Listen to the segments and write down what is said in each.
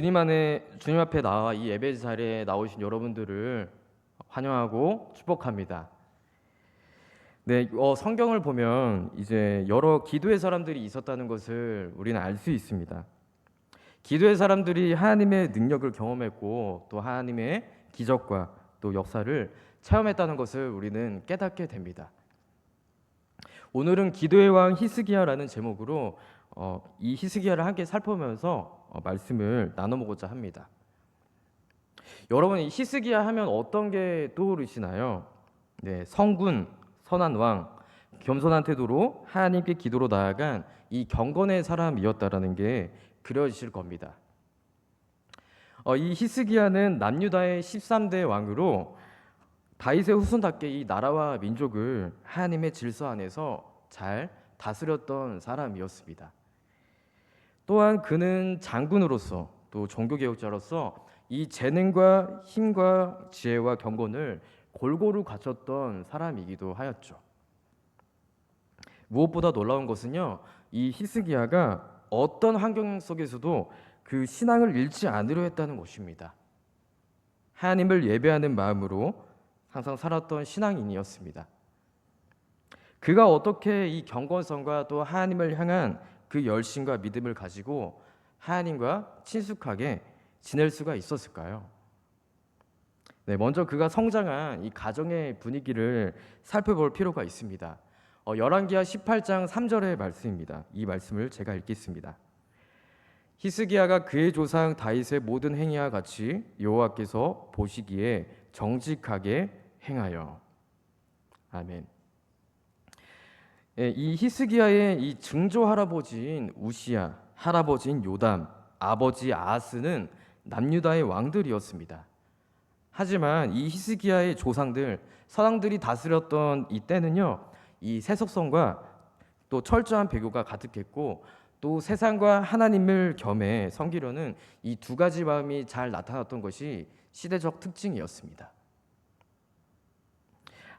주님 앞에 나와 이 예배 자리에 나오신 여러분들을 환영하고 축복합니다. 네, 성경을 보면 이제 여러 기도의 사람들이 있었다는 것을 우리는 알 수 있습니다. 기도의 사람들이 하나님의 능력을 경험했고 또 하나님의 기적과 또 역사를 체험했다는 것을 우리는 깨닫게 됩니다. 오늘은 기도의 왕 히스기야라는 제목으로 이 히스기야를 함께 살펴보면서 말씀을 나눠보고자 합니다. 여러분, 이 히스기야 하면 어떤 게 떠오르시나요? 네, 성군, 선한 왕, 겸손한 태도로 하나님께 기도로 나아간 이 경건의 사람이었다라는 게 그려지실 겁니다. 이 히스기야는 남유다의 13대 왕으로 다윗의 후손답게 이 나라와 민족을 하나님의 질서 안에서 잘 다스렸던 사람이었습니다. 또한 그는 장군으로서 또 종교개혁자로서 이 재능과 힘과 지혜와 경건을 골고루 갖췄던 사람이기도 하였죠. 무엇보다 놀라운 것은요, 이 히스기야가 어떤 환경 속에서도 그 신앙을 잃지 않으려 했다는 것입니다. 하나님을 예배하는 마음으로 항상 살았던 신앙인이었습니다. 그가 어떻게 이 경건성과 또 하나님을 향한 그 열심과 믿음을 가지고 하나님과 친숙하게 지낼 수가 있었을까요? 네, 먼저 그가 성장한 이 가정의 분위기를 살펴볼 필요가 있습니다. 열왕기하 18장 3절의 말씀입니다. 이 말씀을 제가 읽겠습니다. 히스기야가 그의 조상 다윗의 모든 행위와 같이 여호와께서 보시기에 정직하게 행하여. 아멘. 이 히스기야의 이 증조 할아버지인 우시야, 할아버지인 요담, 아버지 아하스는 남유다의 왕들이었습니다. 하지만 이 히스기야의 조상들, 서왕들이 다스렸던 이 때는요, 이 세속성과 또 철저한 배교가 가득했고 또 세상과 하나님을 겸해 섬기려는 이 두 가지 마음이 잘 나타났던 것이 시대적 특징이었습니다.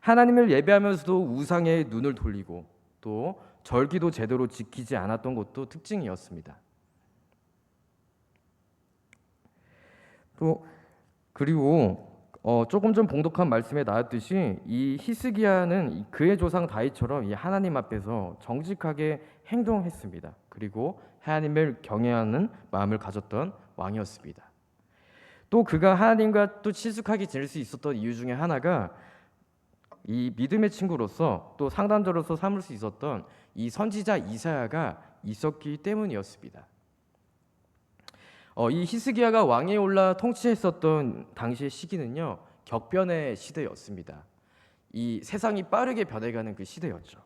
하나님을 예배하면서도 우상에 눈을 돌리고 또 절기도 제대로 지키지 않았던 것도 특징이었습니다. 또 그리고 조금 전 봉독한 말씀에 나왔듯이 이 히스기야는 그의 조상 다윗처럼 이 하나님 앞에서 정직하게 행동했습니다. 그리고 하나님을 경외하는 마음을 가졌던 왕이었습니다. 또 그가 하나님과 또 친숙하게 지낼 수 있었던 이유 중에 하나가 이 믿음의 친구로서 또 상담자로서 삼을 수 있었던 이 선지자 이사야가 있었기 때문이었습니다. 이 히스기야가 왕에 올라 통치했었던 당시의 시기는요, 격변의 시대였습니다. 이 세상이 빠르게 변해가는 그 시대였죠.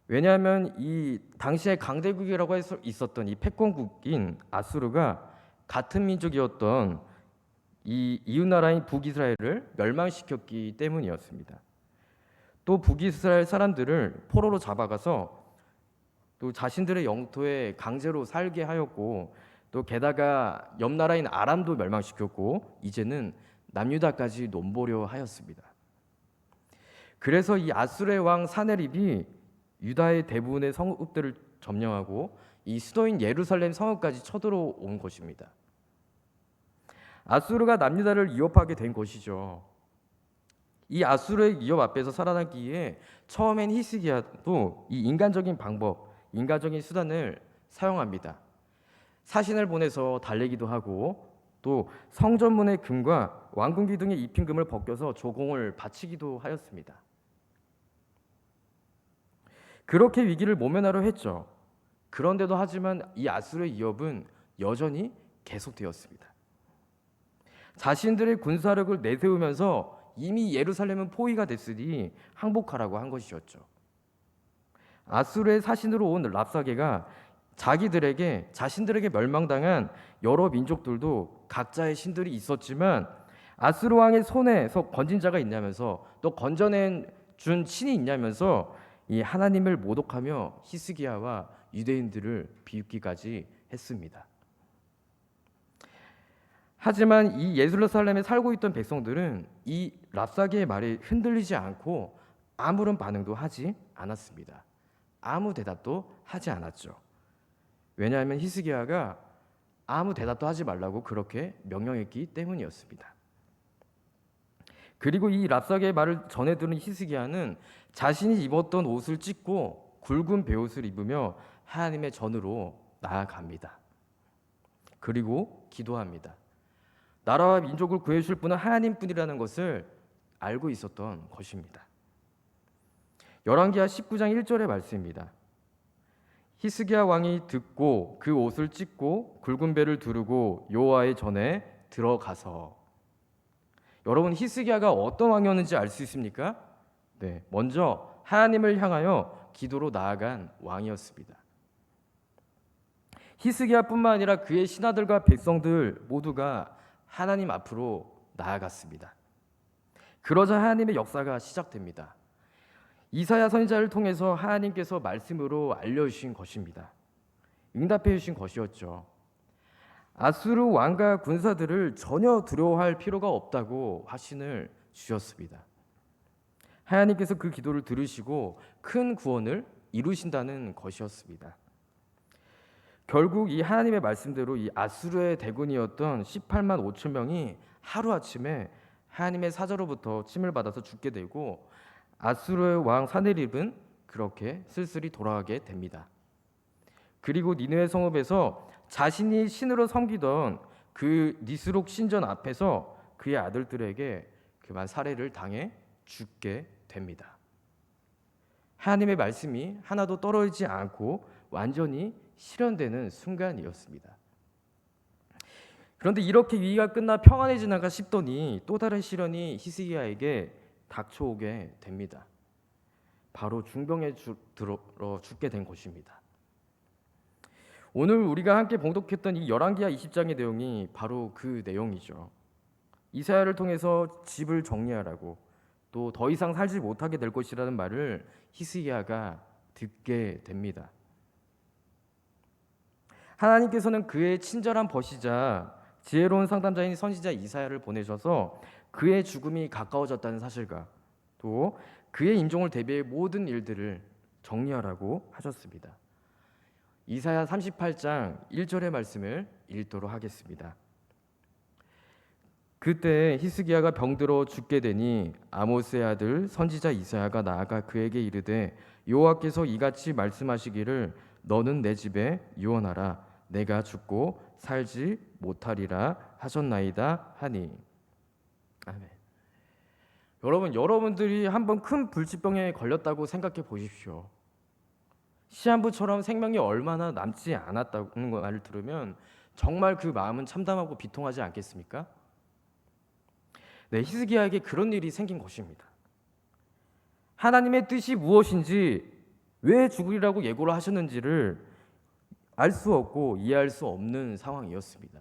왜냐하면 이 당시에 강대국이라고 있었던 이 패권국인 아수르가 같은 민족이었던 이 이웃나라인 북이스라엘을 멸망시켰기 때문이었습니다. 또 북이스라엘 사람들을 포로로 잡아가서 또 자신들의 영토에 강제로 살게 하였고 또 게다가 옆 나라인 아람도 멸망시켰고 이제는 남유다까지 넘보려 하였습니다. 그래서 이 아수르의 왕 사네립이 유다의 대부분의 성읍들을 점령하고 이 수도인 예루살렘 성읍까지 쳐들어온 것입니다. 아수르가 남유다를 위협하게 된 것이죠. 이 아수르의 위협 앞에서 살아남기에 처음엔 히스기야도 이 인간적인 방법, 인간적인 수단을 사용합니다. 사신을 보내서 달래기도 하고 또 성전문의 금과 왕궁 기둥의 입힌금을 벗겨서 조공을 바치기도 하였습니다. 그렇게 위기를 모면하려 했죠. 그런데도 하지만 이 아수르의 위협은 여전히 계속되었습니다. 자신들의 군사력을 내세우면서 이미 예루살렘은 포위가 됐으니 항복하라고 한 것이었죠. 아수르의 사신으로 온 랍사게가 자신들에게 멸망당한 여러 민족들도 각자의 신들이 있었지만 아수르 왕의 손에서 건진 자가 있냐면서 또 건져낸 준 신이 있냐면서 이 하나님을 모독하며 히스기야와 유대인들을 비웃기까지 했습니다. 하지만 이 예루살렘에 살고 있던 백성들은 이 랍사게의 말에 흔들리지 않고 아무런 반응도 하지 않았습니다. 아무 대답도 하지 않았죠. 왜냐하면 히스기야가 아무 대답도 하지 말라고 그렇게 명령했기 때문이었습니다. 그리고 이 랍사게의 말을 전해 들은 히스기야는 자신이 입었던 옷을 찢고 굵은 베옷을 입으며 하나님의 전으로 나아갑니다. 그리고 기도합니다. 나라와 민족을 구해주실 분은 하나님뿐이라는 것을 알고 있었던 것입니다. 열왕기하 19장 1절의 말씀입니다. 히스기야 왕이 듣고 그 옷을 찢고 굵은 배를 두르고 여호와의 전에 들어가서. 여러분, 히스기야가 어떤 왕이었는지 알 수 있습니까? 네, 먼저 하나님을 향하여 기도로 나아간 왕이었습니다. 히스기야뿐만 아니라 그의 신하들과 백성들 모두가 하나님 앞으로 나아갔습니다. 그러자 하나님의 역사가 시작됩니다. 이사야 선지자를 통해서 하나님께서 말씀으로 알려주신 것입니다. 응답해 주신 것이었죠. 아수르 왕과 군사들을 전혀 두려워할 필요가 없다고 확신을 주셨습니다. 하나님께서 그 기도를 들으시고 큰 구원을 이루신다는 것이었습니다. 결국 이 하나님의 말씀대로 이 아수르의 대군이었던 18만 5천 명이 하루아침에 하나님의 사자로부터 침을 받아서 죽게 되고 아수르의 왕 사네립은 그렇게 쓸쓸히 돌아가게 됩니다. 그리고 니느웨 성읍에서 자신이 신으로 섬기던 그 니스록 신전 앞에서 그의 아들들에게 그만 살해를 당해 죽게 됩니다. 하나님의 말씀이 하나도 떨어지지 않고 완전히 실현되는 순간이었습니다. 그런데 이렇게 위기가 끝나 평안해지나가 싶더니 또 다른 시련이 히스기야에게 닥쳐오게 됩니다. 바로 중병에 들어 죽게 된 것입니다. 오늘 우리가 함께 봉독했던 이 열왕기하 20장의 내용이 바로 그 내용이죠. 이사야를 통해서 집을 정리하라고 또 더 이상 살지 못하게 될 것이라는 말을 히스기야가 듣게 됩니다. 하나님께서는 그의 친절한 버시자 지혜로운 상담자인 선지자 이사야를 보내셔서 그의 죽음이 가까워졌다는 사실과 또 그의 임종을 대비해 모든 일들을 정리하라고 하셨습니다. 이사야 38장 1절의 말씀을 읽도록 하겠습니다. 그때 히스기야가 병들어 죽게 되니 아모스의 아들 선지자 이사야가 나아가 그에게 이르되 여호와께서 이같이 말씀하시기를 너는 내 집에 유언하라 내가 죽고 살지 못하리라 하셨나이다 하니. 아멘. 여러분들이 한번 큰 불치병에 걸렸다고 생각해 보십시오. 시한부처럼 생명이 얼마나 남지 않았다는 말을 들으면 정말 그 마음은 참담하고 비통하지 않겠습니까? 네, 히스기야에게 그런 일이 생긴 것입니다. 하나님의 뜻이 무엇인지 왜 죽으리라고 예고를 하셨는지를 알 수 없고 이해할 수 없는 상황이었습니다.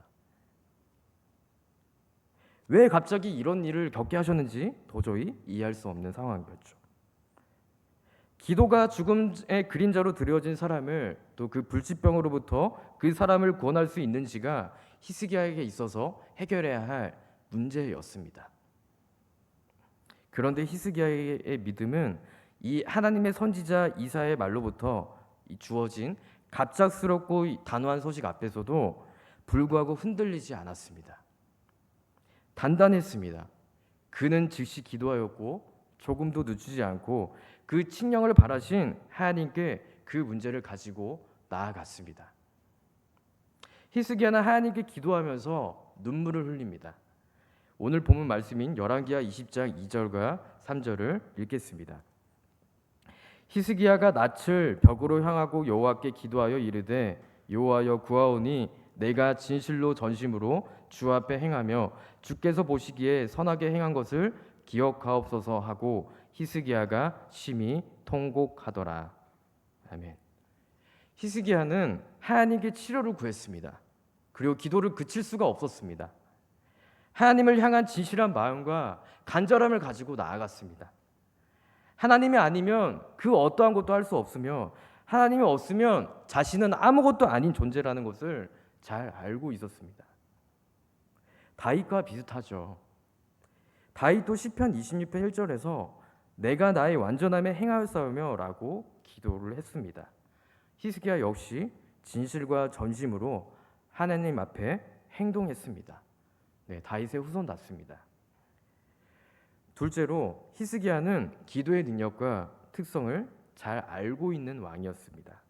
왜 갑자기 이런 일을 겪게 하셨는지 도저히 이해할 수 없는 상황이었죠. 기도가 죽음의 그림자로 드려진 사람을 또 그 불치병으로부터 그 사람을 구원할 수 있는지가 히스기야에게 있어서 해결해야 할 문제였습니다. 그런데 히스기야의 믿음은 이 하나님의 선지자 이사야의 말로부터 주어진 갑작스럽고 단호한 소식 앞에서도 불구하고 흔들리지 않았습니다. 단단했습니다. 그는 즉시 기도하였고 조금도 늦추지 않고 그 칙령을 바라신 하나님께 그 문제를 가지고 나아갔습니다. 히스기야는 하나님께 기도하면서 눈물을 흘립니다. 오늘 본문 말씀인 열왕기하 20장 2절과 3절을 읽겠습니다. 히스기야가 낯을 벽으로 향하고 여호와께 기도하여 이르되 여호와여 구하오니 내가 진실로 전심으로 주 앞에 행하며 주께서 보시기에 선하게 행한 것을 기억하옵소서 하고 히스기야가 심히 통곡하더라. 아멘. 히스기야는 하나님께 치료를 구했습니다. 그리고 기도를 그칠 수가 없었습니다. 하나님을 향한 진실한 마음과 간절함을 가지고 나아갔습니다. 하나님이 아니면 그 어떠한 것도 할 수 없으며 하나님이 없으면 자신은 아무것도 아닌 존재라는 것을 잘 알고 있었습니다. 다윗과 비슷하죠. 다윗도 시편 26편 1절에서 내가 나의 완전함에 행하였사오며 라고 기도를 했습니다. 히스기야 역시 진실과 전심으로 하나님 앞에 행동했습니다. 네, 다윗의 후손답습니다. 둘째로 히스기야는 기도의 능력과 특성을 잘 알고 있는 왕이었습니다.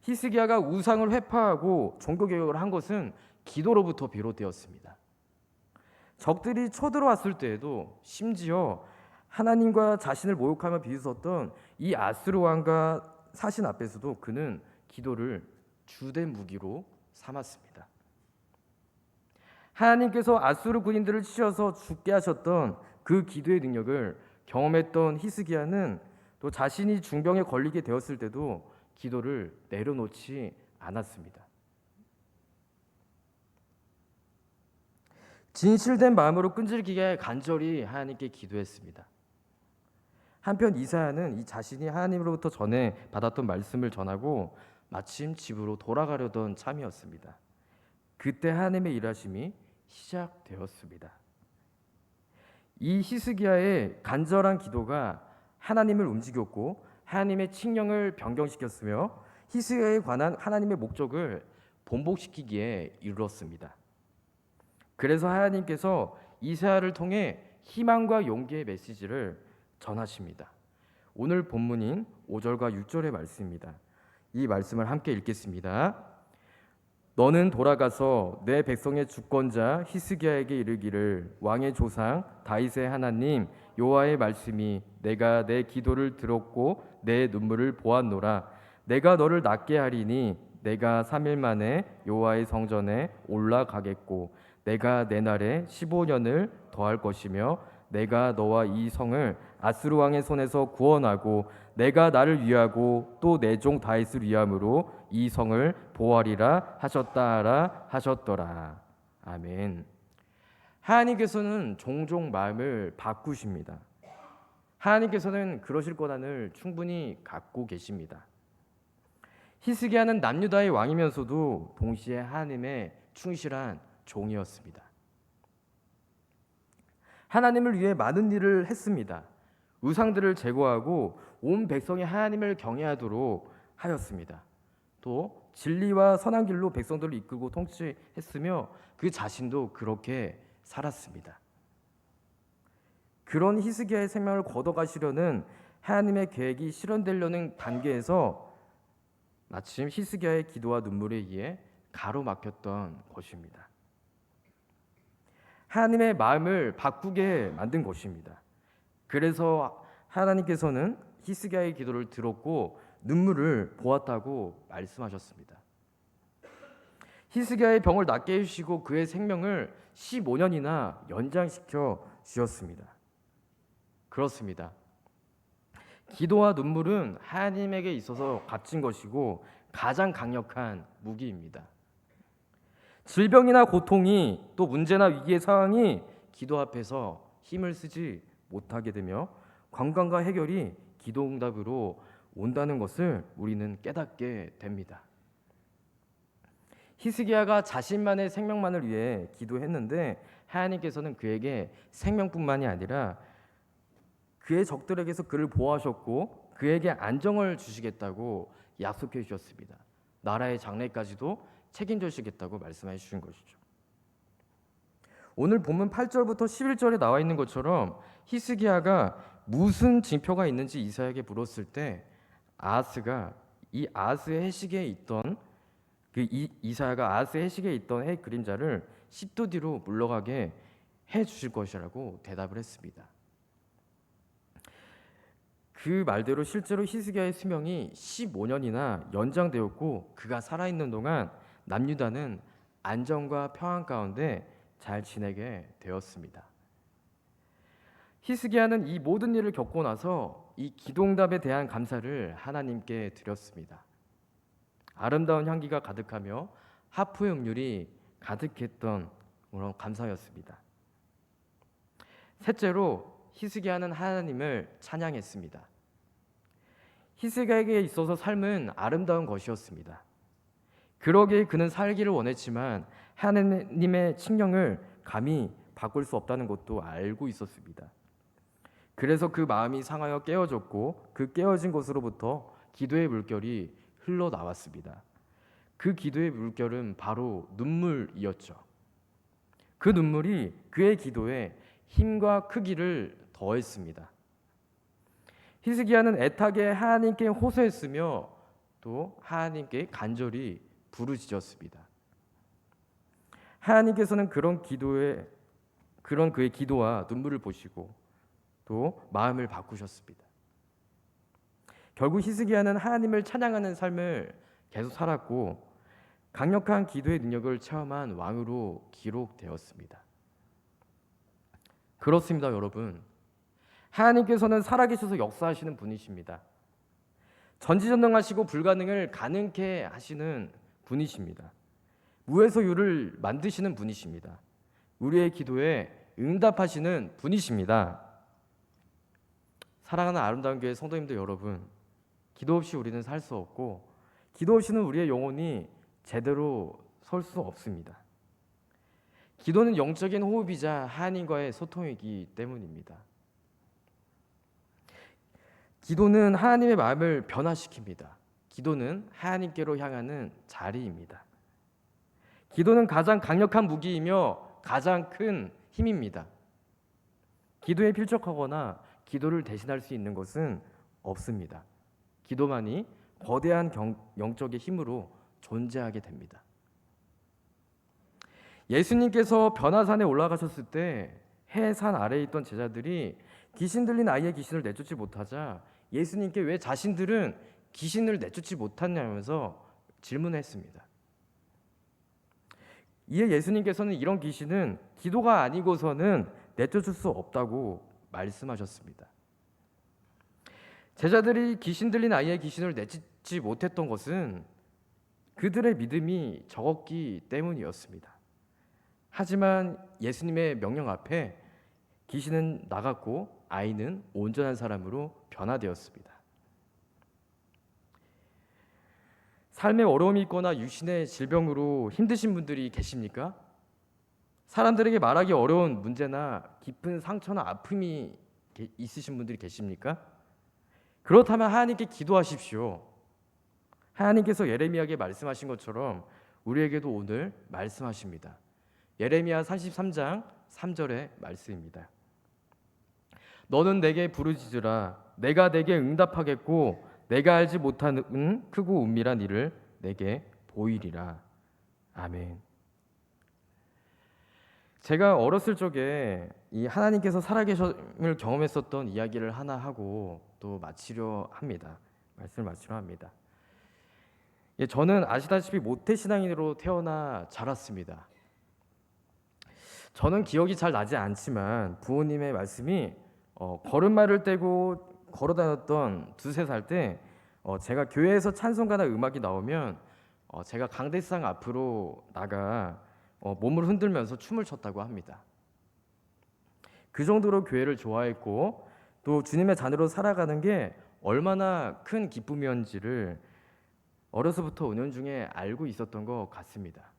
히스기야가 우상을 회파하고 종교개혁을 한 것은 기도로부터 비롯되었습니다. 적들이 쳐들어왔을 때에도 심지어 하나님과 자신을 모욕하며 비웃었던 이 아수르 왕과 사신 앞에서도 그는 기도를 주된 무기로 삼았습니다. 하나님께서 아수르 군인들을 치셔서 죽게 하셨던 그 기도의 능력을 경험했던 히스기야는 또 자신이 중병에 걸리게 되었을 때도 기도를 내려놓지 않았습니다. 진실된 마음으로 끈질기게 간절히 하나님께 기도했습니다. 한편 이사야는 이 자신이 하나님으로부터 전에 받았던 말씀을 전하고 마침 집으로 돌아가려던 참이었습니다. 그때 하나님의 일하심이 시작되었습니다. 이 히스기야의 간절한 기도가 하나님을 움직였고 하나님의 칙령을 변경시켰으며 히스기야에 관한 하나님의 목적을 본복시키기에 이르렀습니다. 그래서 하나님께서 이사야를 통해 희망과 용기의 메시지를 전하십니다. 오늘 본문인 5절과 6절의 말씀입니다. 이 말씀을 함께 읽겠습니다. 너는 돌아가서 내 백성의 주권자 히스기야에게 이르기를 왕의 조상 다윗의 하나님 여호와의 말씀이 내가 내 기도를 들었고 내 눈물을 보았노라. 내가 너를 낫게 하리니 내가 3일 만에 여호와의 성전에 올라가겠고 내가 내 날에 15년을 더할 것이며 내가 너와 이 성을 아수르 왕의 손에서 구원하고 내가 나를 위하고 또 내 종 다윗을 위함으로 이 성을 보호하리라 하셨다라 하셨더라. 아멘. 하나님께서는 종종 마음을 바꾸십니다. 하나님께서는 그러실 권한을 충분히 갖고 계십니다. 히스기야는 남유다의 왕이면서도 동시에 하나님의 충실한 종이었습니다. 하나님을 위해 많은 일을 했습니다. 우상들을 제거하고 온 백성이 하나님을 경외하도록 하였습니다. 또 진리와 선한 길로 백성들을 이끌고 통치했으며 그 자신도 그렇게 살았습니다. 그런 히스기야의 생명을 걷어가시려는 하나님의 계획이 실현되려는 단계에서 마침 히스기야의 기도와 눈물에 의해 가로막혔던 것입니다. 하나님의 마음을 바꾸게 만든 것입니다. 그래서 하나님께서는 히스기야의 기도를 들었고 눈물을 보았다고 말씀하셨습니다. 히스기야의 병을 낫게 해주시고 그의 생명을 15년이나 연장시켜 주셨습니다. 그렇습니다. 기도와 눈물은 하나님에게 있어서 값진 것이고 가장 강력한 무기입니다. 질병이나 고통이 또 문제나 위기의 상황이 기도 앞에서 힘을 쓰지 못하게 되며 관광과 해결이 기도 응답으로 온다는 것을 우리는 깨닫게 됩니다. 히스기야가 자신만의 생명만을 위해 기도했는데 하나님께서는 그에게 생명뿐만이 아니라 그의 적들에게서 그를 보호하셨고 그에게 안정을 주시겠다고 약속해 주셨습니다. 나라의 장래까지도 책임져 주시겠다고 말씀해 주신 것이죠. 오늘 본문 8절부터 11절에 나와 있는 것처럼 히스기야가 무슨 징표가 있는지 이사야에게 물었을 때 아하스가 이 아하스의 해시계에 있던 이사야가 아하스의 해시계에 있던 해 그림자를 10도 뒤로 물러가게 해 주실 것이라고 대답을 했습니다. 그 말대로 실제로 히스기야의 수명이 15년이나 연장되었고 그가 살아있는 동안 남유다는 안정과 평안 가운데 잘 지내게 되었습니다. 히스기야는 이 모든 일을 겪고 나서 이 기도응답에 대한 감사를 하나님께 드렸습니다. 아름다운 향기가 가득하며 하프의 음률이 가득했던 그런 감사였습니다. 셋째로 히스기야는 하나님을 찬양했습니다. 히스기야에게 있어서 삶은 아름다운 것이었습니다. 그러기에 그는 살기를 원했지만 하나님의 칙령을 감히 바꿀 수 없다는 것도 알고 있었습니다. 그래서 그 마음이 상하여 깨어졌고 그 깨어진 곳으로부터 기도의 물결이 흘러나왔습니다. 그 기도의 물결은 바로 눈물이었죠. 그 눈물이 그의 기도에 힘과 크기를 더했습니다. 히스기야는 애타게 하나님께 호소했으며 또 하나님께 간절히 부르짖었습니다. 하나님께서는 그런 그의 기도와 눈물을 보시고 또 마음을 바꾸셨습니다. 결국 히스기야는 하나님을 찬양하는 삶을 계속 살았고 강력한 기도의 능력을 체험한 왕으로 기록되었습니다. 그렇습니다, 여러분. 하나님께서는 살아계셔서 역사하시는 분이십니다. 전지전능하시고 불가능을 가능케 하시는 분이십니다. 무에서 유를 만드시는 분이십니다. 우리의 기도에 응답하시는 분이십니다. 사랑하는 아름다운 교회 성도님들 여러분, 기도 없이 우리는 살 수 없고 기도 없이는 우리의 영혼이 제대로 설 수 없습니다. 기도는 영적인 호흡이자 하나님과의 소통이기 때문입니다. 기도는 하나님의 마음을 변화시킵니다. 기도는 하나님께로 향하는 자리입니다. 기도는 가장 강력한 무기이며 가장 큰 힘입니다. 기도에 필적하거나 기도를 대신할 수 있는 것은 없습니다. 기도만이 거대한 영적의 힘으로 존재하게 됩니다. 예수님께서 변화산에 올라가셨을 때 해산 아래에 있던 제자들이 귀신 들린 아이의 귀신을 내쫓지 못하자 예수님께 왜 자신들은 귀신을 내쫓지 못하냐면서 질문했습니다. 이에 예수님께서는 이런 귀신은 기도가 아니고서는 내쫓을 수 없다고 말씀하셨습니다. 제자들이 귀신 들린 아이의 귀신을 내쫓지 못했던 것은 그들의 믿음이 적었기 때문이었습니다. 하지만 예수님의 명령 앞에 귀신은 나갔고 아이는 온전한 사람으로 변화되었습니다. 삶의 어려움이 있거나 육신의 질병으로 힘드신 분들이 계십니까? 사람들에게 말하기 어려운 문제나 깊은 상처나 아픔이 있으신 분들이 계십니까? 그렇다면 하나님께 기도하십시오. 하나님께서 예레미야에게 말씀하신 것처럼 우리에게도 오늘 말씀하십니다. 예레미야 33장 3절의 말씀입니다. 너는 내게 부르짖으라. 내가 내게 응답하겠고 내가 알지 못하는 크고 은밀한 일을 내게 보이리라. 아멘. 제가 어렸을 적에 이 하나님께서 살아계심을 경험했었던 이야기를 하나 하고 또 마치려 합니다. 말씀을 마치려 합니다. 저는 아시다시피 모태신앙인으로 태어나 자랐습니다. 저는 기억이 잘 나지 않지만 부모님의 말씀이 걸음마를 떼고 걸어 다녔던 2-3살 때 제가 교회에서 찬송가나 음악이 나오면 제가 강대상 앞으로 나가 몸을 흔들면서 춤을 췄다고 합니다. 그 정도로 교회를 좋아했고 또 주님의 자녀로 살아가는 게 얼마나 큰 기쁨이었는지를 어려서부터 은연중에 알고 있었던 것 같습니다.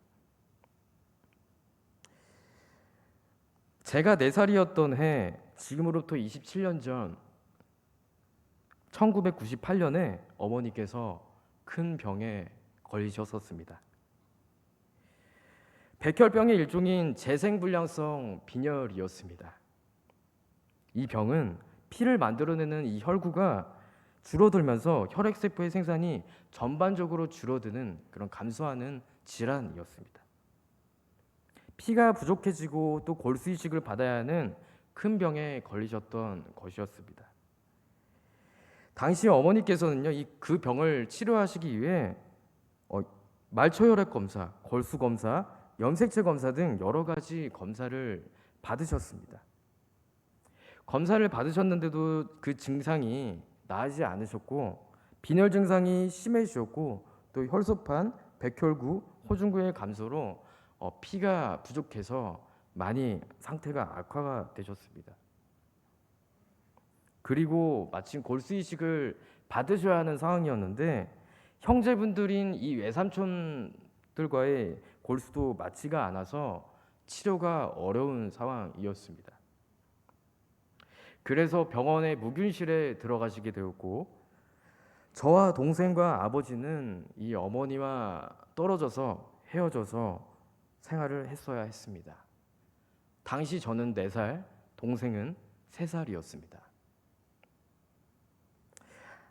제가 4살이었던 해, 지금으로부터 27년 전 1998년에 어머니께서 큰 병에 걸리셨었습니다. 백혈병의 일종인 재생불량성 빈혈이었습니다. 이 병은 피를 만들어내는 이 혈구가 줄어들면서 혈액세포의 생산이 전반적으로 줄어드는 그런 감소하는 질환이었습니다. 피가 부족해지고 또 골수이식을 받아야 하는 큰 병에 걸리셨던 것이었습니다. 당시 어머니께서는요, 그 병을 치료하시기 위해 말초혈액 검사, 골수 검사, 염색체 검사 등 여러 가지 검사를 받으셨습니다. 검사를 받으셨는데도 그 증상이 나아지지 않으셨고 빈혈 증상이 심해지셨고 또 혈소판, 백혈구, 호중구의 감소로 피가 부족해서 많이 상태가 악화가 되셨습니다. 그리고 마침 골수이식을 받으셔야 하는 상황이었는데 형제분들인 이 외삼촌들과의 골수도 맞지가 않아서 치료가 어려운 상황이었습니다. 그래서 병원의 무균실에 들어가시게 되었고 저와 동생과 아버지는 이 어머니와 떨어져서 헤어져서 생활을 했어야 했습니다. 당시 저는 4살, 동생은 3살이었습니다.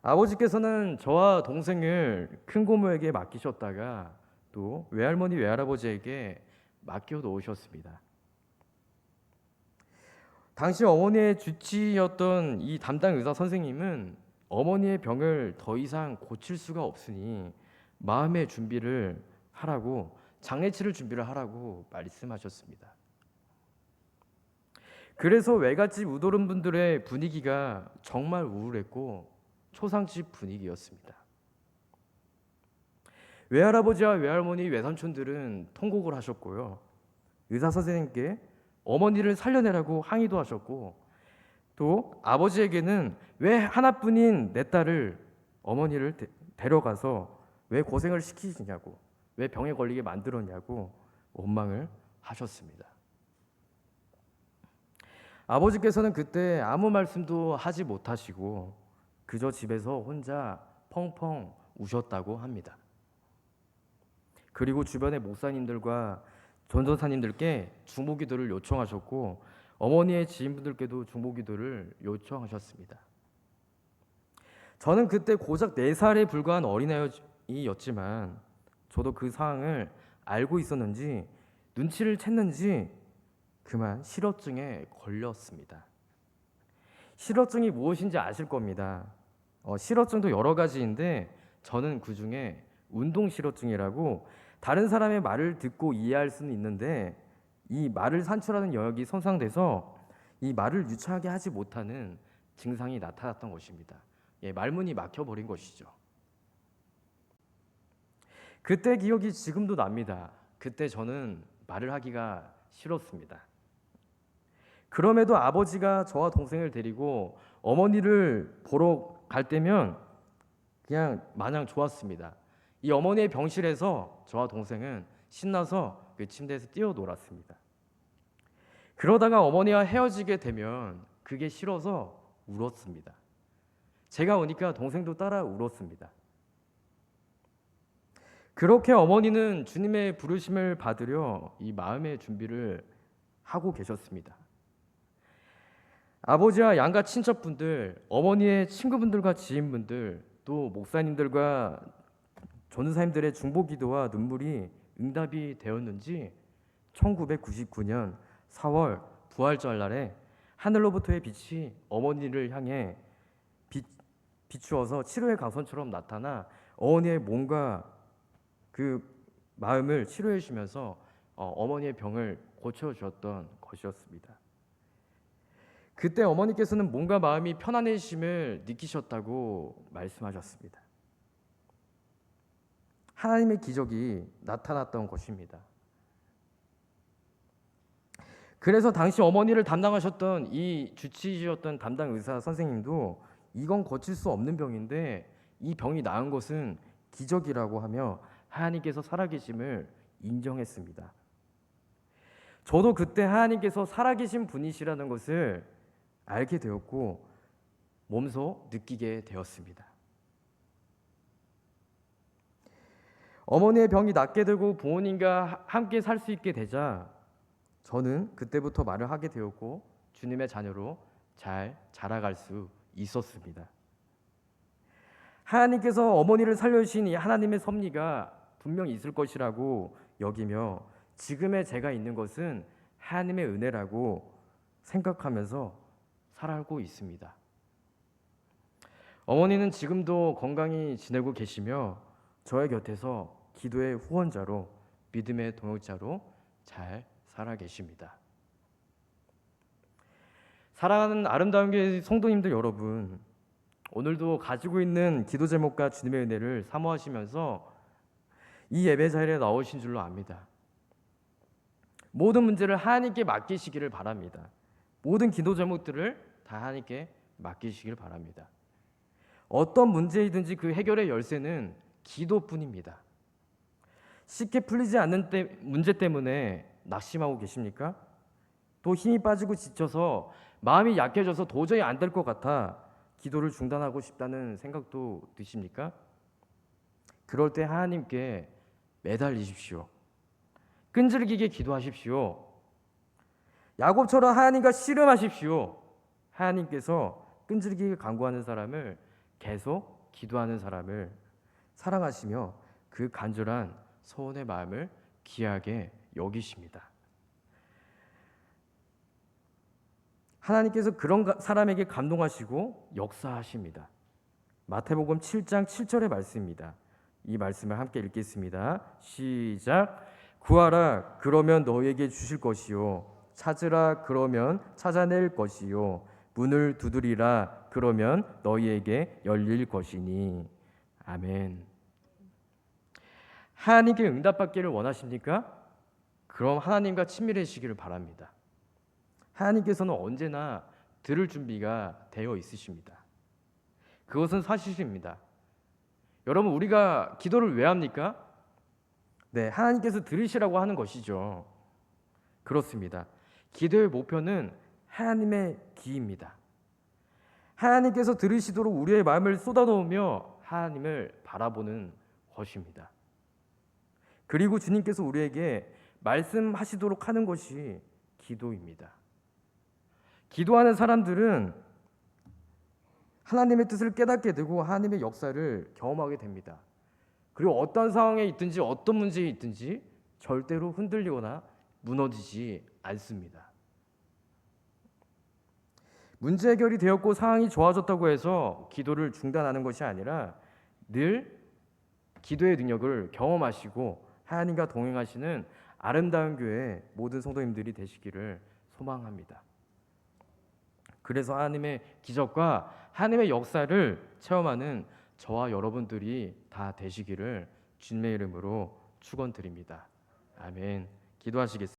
아버지께서는 저와 동생을 큰 고모에게 맡기셨다가 또 외할머니, 외할아버지에게 맡겨 놓으셨습니다. 당시 어머니의 주치의였던 이 담당 의사 선생님은 어머니의 병을 더 이상 고칠 수가 없으니 마음의 준비를 하라고, 장례치를 준비를 하라고 말씀하셨습니다. 그래서 외갓집 우도른분들의 분위기가 정말 우울했고 초상집 분위기였습니다. 외할아버지와 외할머니, 외삼촌들은 통곡을 하셨고요. 의사 선생님께 어머니를 살려내라고 항의도 하셨고, 또 아버지에게는 왜 하나뿐인 내 딸을, 어머니를 데려가서 왜 고생을 시키시냐고, 왜 병에 걸리게 만들었냐고 원망을 하셨습니다. 아버지께서는 그때 아무 말씀도 하지 못하시고 그저 집에서 혼자 펑펑 우셨다고 합니다. 그리고 주변의 목사님들과 전도사님들께 중보기도를 요청하셨고 어머니의 지인분들께도 중보기도를 요청하셨습니다. 저는 그때 고작 4살에 불과한 어린아이였지만 저도 그 상황을 알고 있었는지 눈치를 챘는지 그만 실어증에 걸렸습니다. 실어증이 무엇인지 아실 겁니다. 실어증도 여러 가지인데 저는 그 중에 운동실어증이라고 다른 사람의 말을 듣고 이해할 수는 있는데 이 말을 산출하는 영역이 손상돼서 이 말을 유창하게 하지 못하는 증상이 나타났던 것입니다. 말문이 막혀버린 것이죠. 그때 기억이 지금도 납니다. 그때 저는 말을 하기가 싫었습니다. 그럼에도 아버지가 저와 동생을 데리고 어머니를 보러 갈 때면 그냥 마냥 좋았습니다. 이 어머니의 병실에서 저와 동생은 신나서 그 침대에서 뛰어놀았습니다. 그러다가 어머니와 헤어지게 되면 그게 싫어서 울었습니다. 제가 오니까 동생도 따라 울었습니다. 그렇게 어머니는 주님의 부르심을 받으려 이 마음의 준비를 하고 계셨습니다. 아버지와 양가 친척분들, 어머니의 친구분들과 지인분들, 또 목사님들과 전도사님들의 중보기도와 눈물이 응답이 되었는지 1999년 4월 부활절 날에 하늘로부터의 빛이 어머니를 향해 비추어서 치료의 강선처럼 나타나 어머니의 몸과 그 마음을 치료해 주면서 어머니의 병을 고쳐주었던 것이었습니다. 그때 어머니께서는 몸과 마음이 편안해짐을 느끼셨다고 말씀하셨습니다. 하나님의 기적이 나타났던 것입니다. 그래서 당시 어머니를 담당하셨던 이 주치의였던 담당 의사 선생님도 이건 고칠 수 없는 병인데 이 병이 나은 것은 기적이라고 하며 하나님께서 살아계심을 인정했습니다. 저도 그때 하나님께서 살아계신 분이시라는 것을 알게 되었고 몸소 느끼게 되었습니다. 어머니의 병이 낫게 되고 부모님과 함께 살 수 있게 되자 저는 그때부터 말을 하게 되었고 주님의 자녀로 잘 자라갈 수 있었습니다. 하나님께서 어머니를 살려주신 이 하나님의 섭리가 분명히 있을 것이라고 여기며 지금의 제가 있는 것은 하나님의 은혜라고 생각하면서 살아가고 있습니다. 어머니는 지금도 건강히 지내고 계시며 저의 곁에서 기도의 후원자로 믿음의 동역자로 잘 살아 계십니다. 사랑하는 아름다운 교회 성도님들 여러분, 오늘도 가지고 있는 기도 제목과 주님의 은혜를 사모하시면서 이 예배 자리에 나오신 줄로 압니다. 모든 문제를 하나님께 맡기시기를 바랍니다. 모든 기도 제목들을 다 하나님께 맡기시길 바랍니다. 어떤 문제이든지 그 해결의 열쇠는 기도뿐입니다. 쉽게 풀리지 않는 문제 때문에 낙심하고 계십니까? 또 힘이 빠지고 지쳐서 마음이 약해져서 도저히 안 될 것 같아 기도를 중단하고 싶다는 생각도 드십니까? 그럴 때 하나님께 매달리십시오. 끈질기게 기도하십시오. 야곱처럼 하나님과 씨름하십시오. 하나님께서 끈질기게 간구하는 사람을, 계속 기도하는 사람을 사랑하시며 그 간절한 소원의 마음을 귀하게 여기십니다. 하나님께서 그런 사람에게 감동하시고 역사하십니다. 마태복음 7장 7절의 말씀입니다. 이 말씀을 함께 읽겠습니다. 시작. 구하라 그러면 너희에게 주실 것이요, 찾으라 그러면 찾아낼 것이요, 문을 두드리라 그러면 너희에게 열릴 것이니. 아멘. 하나님께 응답받기를 원하십니까? 그럼 하나님과 친밀해지기를 바랍니다. 하나님께서는 언제나 들을 준비가 되어 있으십니다. 그것은 사실입니다. 여러분, 우리가 기도를 왜 합니까? 네, 하나님께서 들으시라고 하는 것이죠. 그렇습니다. 기도의 목표는 하나님의 귀입니다. 하나님께서 들으시도록 우리의 마음을 쏟아놓으며 하나님을 바라보는 것입니다. 그리고 주님께서 우리에게 말씀하시도록 하는 것이 기도입니다. 기도하는 사람들은 하나님의 뜻을 깨닫게 되고 하나님의 역사를 경험하게 됩니다. 그리고 어떤 상황에 있든지 어떤 문제에 있든지 절대로 흔들리거나 무너지지 않습니다. 문제 해결이 되었고 상황이 좋아졌다고 해서 기도를 중단하는 것이 아니라 늘 기도의 능력을 경험하시고 하나님과 동행하시는 아름다운 교회 모든 성도님들이 되시기를 소망합니다. 그래서 하나님의 기적과 하나님의 역사를 체험하는 저와 여러분들이 다 되시기를 주님의 이름으로 축원드립니다. 아멘. 기도하시겠습니다.